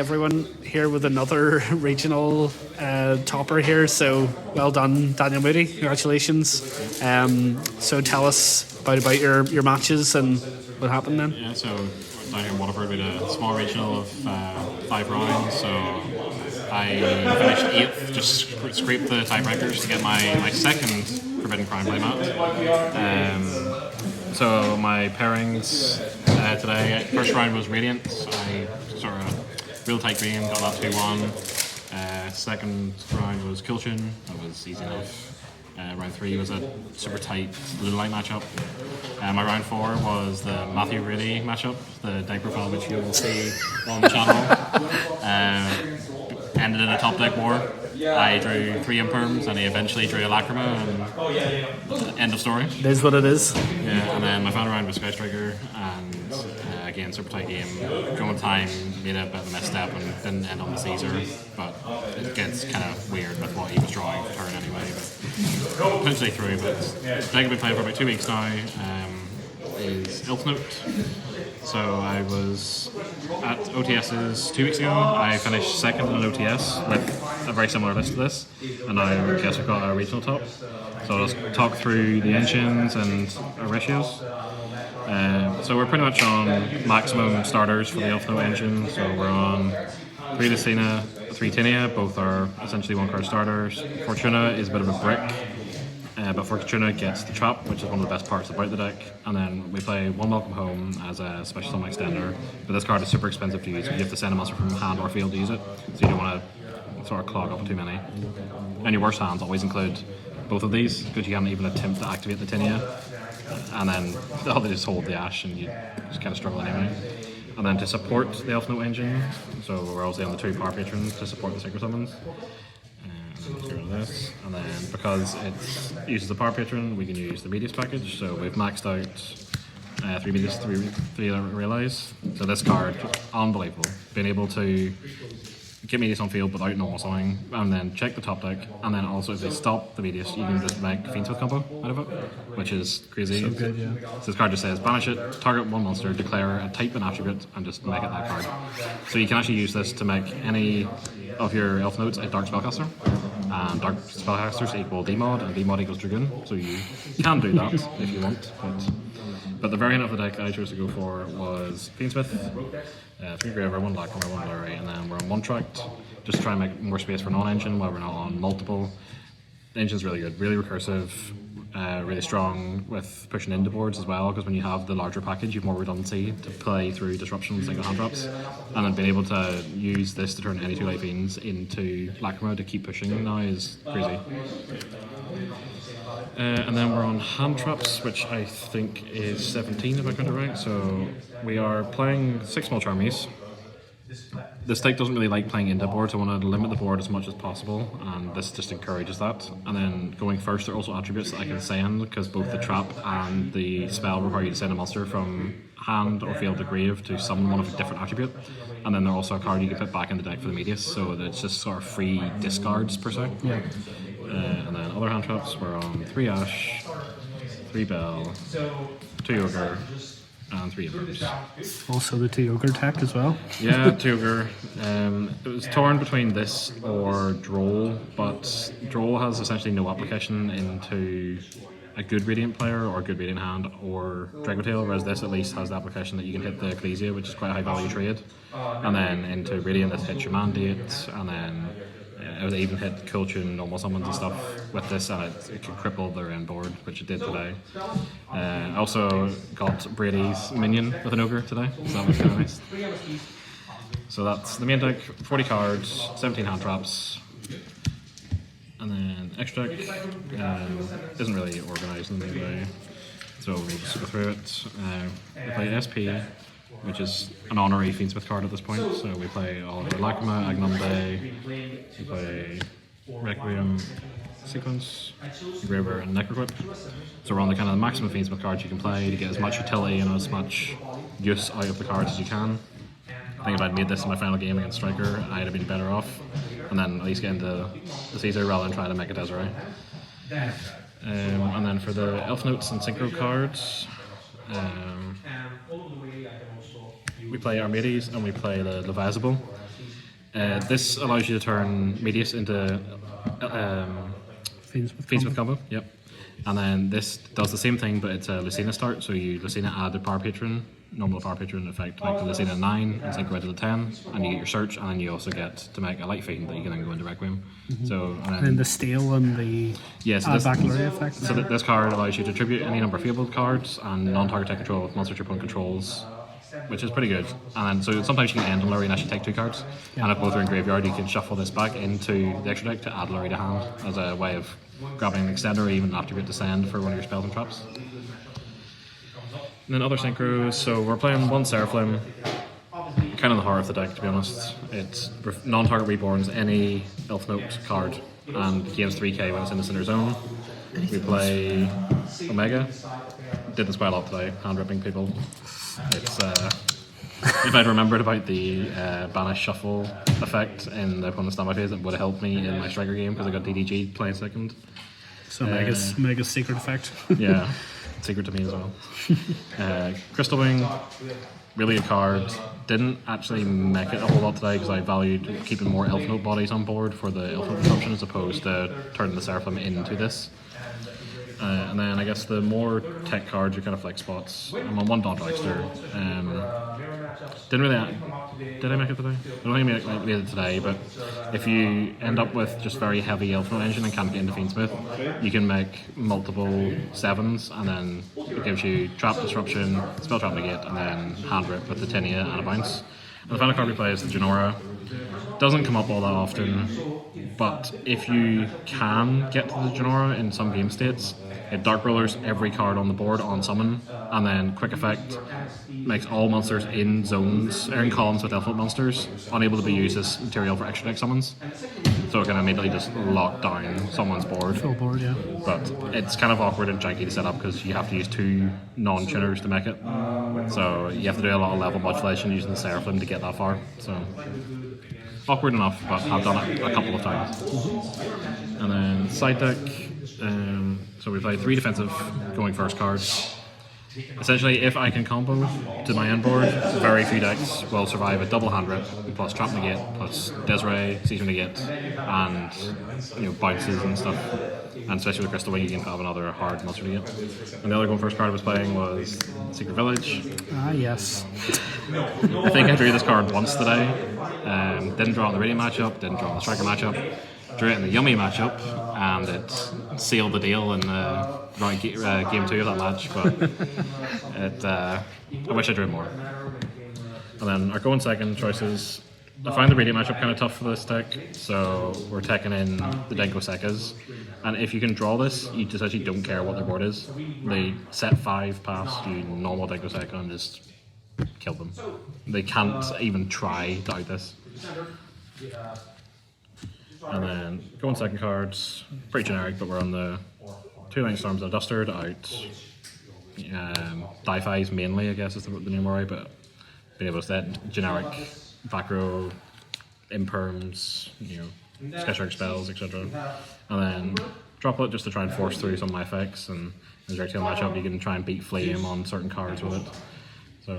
everyone, here with another regional topper here. So well done, Daniel Moody. Congratulations. So tell us about your matches and what happened then. Yeah, so down here in Waterford we had a small regional of 5 rounds. So I finished 8th, just scraped the tiebreakers to get my second Forbidden Crown playmat. So my pairings today, first round was Radiant. I sort of real tight game, got that 2-1. Second round was Kilchin, that was easy enough. Round 3 was a super tight blue light matchup. My round 4 was the Matthew Brady matchup, the deck profile which you will see on the channel. Ended in a top deck war. I drew 3 imperms and he eventually drew a Lacrima and end of story. It is what it is. Yeah, and then my final round was Sky Striker and again super tight game. Drawing time, made a bit of a misstep and didn't end on the Caesar, but it gets kind of weird with what he was drawing for turn anyway. But eventually through, but the deck I've been playing for about 2 weeks now is Elfnote. So I was at OTS's 2 weeks ago. I finished second in an OTS with a very similar list to this, and now I guess we've got our regional top. So I'll just talk through the engines and our ratios. So we're pretty much on maximum starters for the Elfnote engine. So we're on 3 Lucina, 3 Tinia, both are essentially 1-card starters. Fortuna is a bit of a brick. But Fortuna gets the trap, which is one of the best parts about the deck, and then we play 1 Welcome Home as a special summon extender. But this card is super expensive to use, so you have to send a monster from hand or field to use it, so you don't want to sort of clog up too many. And your worst hands always include both of these, because you can't even attempt to activate the Tinia, and then they just hold the Ash and you just kind of struggle anyway. And then to support the Elfnote engine, so we're also on the 2 Power Patrons to support the Synchro Summons. Get rid of this, and then because it uses the Power Patron, we can use the Medius package. So we've maxed out 3 Medius, 3 Realize. So this card, unbelievable. Being able to get Medius on field without normal summoning, and then check the top deck, and then also if they stop the Medius, you can just make Fiendsmith combo out of it, which is crazy. So good, yeah. So this card just says, banish it, target 1 monster, declare a type and attribute, and just make it that card. So you can actually use this to make any of your Elfnotes a Dark Spellcaster. And Dark Spellcasters equal Demod, and Demod equals Dragoon, so you can do that if you want. But the variant of the deck I chose to go for was Fiendsmith, 3 Graver, 1 Lacrima, 1 Blurry, and then we're on 1 Tract, just to try and make more space for non-engine while we're not on multiple. The engine's really good, really recursive, really strong with pushing into boards as well, because when you have the larger package, you have more redundancy to play through disruption and single hand drops. And then being able to use this to turn any 2 Light Fiends into Lacrima to keep pushing now is crazy. And then we're on hand traps, which I think is 17 if I count it right. So we are playing 6 small Charmies. This deck doesn't really like playing into board, so I want to limit the board as much as possible, and this just encourages that. And then going first, there are also attributes that I can send, because both the trap and the spell require you to send a monster from hand or field to grave to summon one of a different attribute. And then there's also a card you can put back in the deck for the Medius, so that it's just sort of free discards per se. Yeah. And then other hand traps, we're on 3 Ash, 3 Bell, 2 Ogre, and 3 Embers. Also the 2 Ogre tech as well. Yeah, 2 Ogre. It was torn between this or Droll, but Droll has essentially no application into a good Radiant player or a good Radiant hand or Dragotail, whereas this at least has the application that you can hit the Ecclesia, which is quite a high value trade. And then into Radiant, this hits your Mandate, and then I would even hit Kulchin, normal summons and stuff with this, and it could cripple their end board, which it did today. I also got Brady's minion with an Ogre today, so that was kind of nice. So that's the main deck, 40 cards, 17 hand traps, and then extract isn't really organised in any way, so we'll just go through it. We play SP, which is an honorary Fiendsmith card at this point, so we play all of our Lacrima, Agnonde, we play Requiem, Sequence, Graver, and Necroquip. So we're on the kind of the maximum Fiendsmith cards you can play to get as much utility and as much use out of the cards as you can. I think if I'd made this in my final game against Striker, I'd have been better off, and then at least get into the Caesar rather than try to make a Desiree. And then for the Elfnotes and Synchro cards, we play Armades and we play the Leviathan. This allows you to turn Medius into Fiendsmith combo. Yep. And then this does the same thing, but it's a Lucina start. So you Lucina add the power patron, normal power patron effect to make the Lucina 9 and sync right to the 10, and you get your search, and then you also get to make a light fiend that you can then go into Requiem. So and then the steal and the backstory effect. So this card allows you to tribute any number of fabled cards and non-target tech control with monsters your opponent controls, which is pretty good. And then, so sometimes you can end on Lurry and actually take 2 cards, and if both are in graveyard, you can shuffle this back into the extra deck to add Lurry to hand as a way of grabbing an extender or even an attribute to send for one of your spells and traps. And then other synchros, so we're playing one Seraphim, kind of the heart of the deck to be honest. It's non-target reborns any Elfnote card and gains 3k when it's in the center zone. We play Omega, did this quite a lot today, hand ripping people. It's if I'd remembered about the banish shuffle effect in the opponent's standby phase, it would have helped me in my striker game because I got DDG playing second. So Mega's secret effect. Yeah, secret to me as well. Crystal Wing, really good card. Didn't actually make it a whole lot today because I valued keeping more Elfnote bodies on board for the Elfnote consumption as opposed to turning the Seraphim into this. And then I guess the more tech cards are kind of flex spots. I'm on one Dodge Dragster. Didn't really. Did I make it today? I don't think I made it today, but if you end up with just very heavy Elfnote engine and can't get into Fiendsmith, you can make multiple 7s, and then it gives you Trap Disruption, Spell Trap Negate, and then Hand Rip with the Tinea and a bounce. And the final card we play is the Genora. Doesn't come up all that often, but if you can get to the Genora in some game states, it Dark Rollers every card on the board on summon, and then quick effect makes all monsters in zones or in columns with Elfnote monsters unable to be used as material for extra deck summons. So it can immediately just lock down someone's board. Full board, yeah. But it's kind of awkward and janky to set up because you have to use 2 non-tuners to make it. So you have to do a lot of level modulation using the Seraphim to get that far. So awkward enough, but I've done it a couple of times. And then side deck. So we play 3 defensive going first cards. Essentially, if I can combo to my end board, very few decks will survive a double hand rip plus Trap Negate plus Desiree, Season Negate, and bounces and stuff. And especially with Crystal Wing, you can have another hard monster to get. And the other going first card I was playing was Secret Village. Ah, yes. I think I drew this card once today. Didn't draw it in the Radiant matchup, didn't draw it in the Striker matchup. Drew it in the Yummy matchup, and it sealed the deal in game 2 of that match, but I wish I drew more. And then our going second choices, I find the Radiant matchup kind of tough for this deck, so we're taking in the Denko Sekas, and if you can draw this, you just actually don't care what their board is. They set 5 past you normal Denko Seka and just kill them. They can't even try to out this. And then going second cards, pretty generic, but we're on the 2 Lightning Storms and a Duster to out Di-Fis mainly, I guess is the name right, but being able to set generic Vacro, Imperms, Sketchwork spells, etc. And then drop it just to try and force through some of my effects, and in the direct tail matchup you can try and beat Flame on certain cards with it. So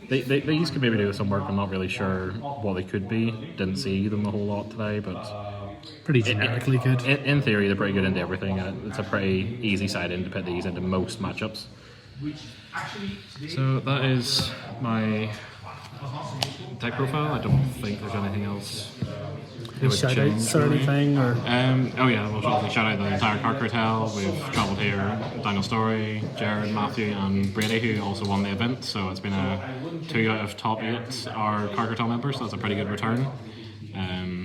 these could maybe do some work. I'm not really sure what they could be. Didn't see them a whole lot today, but pretty generically good. In theory, they're pretty good into everything. It's a pretty easy side in to put these into most matchups. So that is my deck profile. I don't think there's anything else. Shoutouts or anything? Or? Oh yeah, we'll shout out the entire Card Cartel. We've travelled here, Daniel Story, Jared, Matthew and Brady, who also won the event, so it's been a 2 out of top 8 are Card Cartel members, so that's a pretty good return.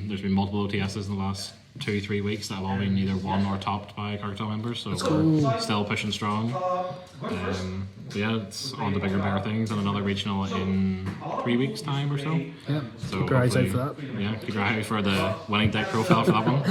There's been multiple OTSs in the last 2-3 weeks that have all been either won or topped by Card Cartel members, so we're still pushing strong. But yeah, it's on to bigger and better things, and another regional in 3 weeks' time or so. Yeah, so keep your eyes out for that. Yeah, keep your eye out for the winning deck profile for that one.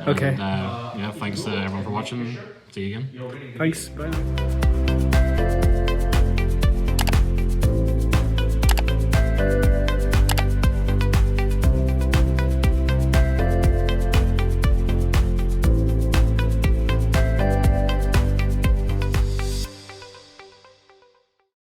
Okay. And, yeah, thanks to everyone for watching. See you again. Thanks. Bye.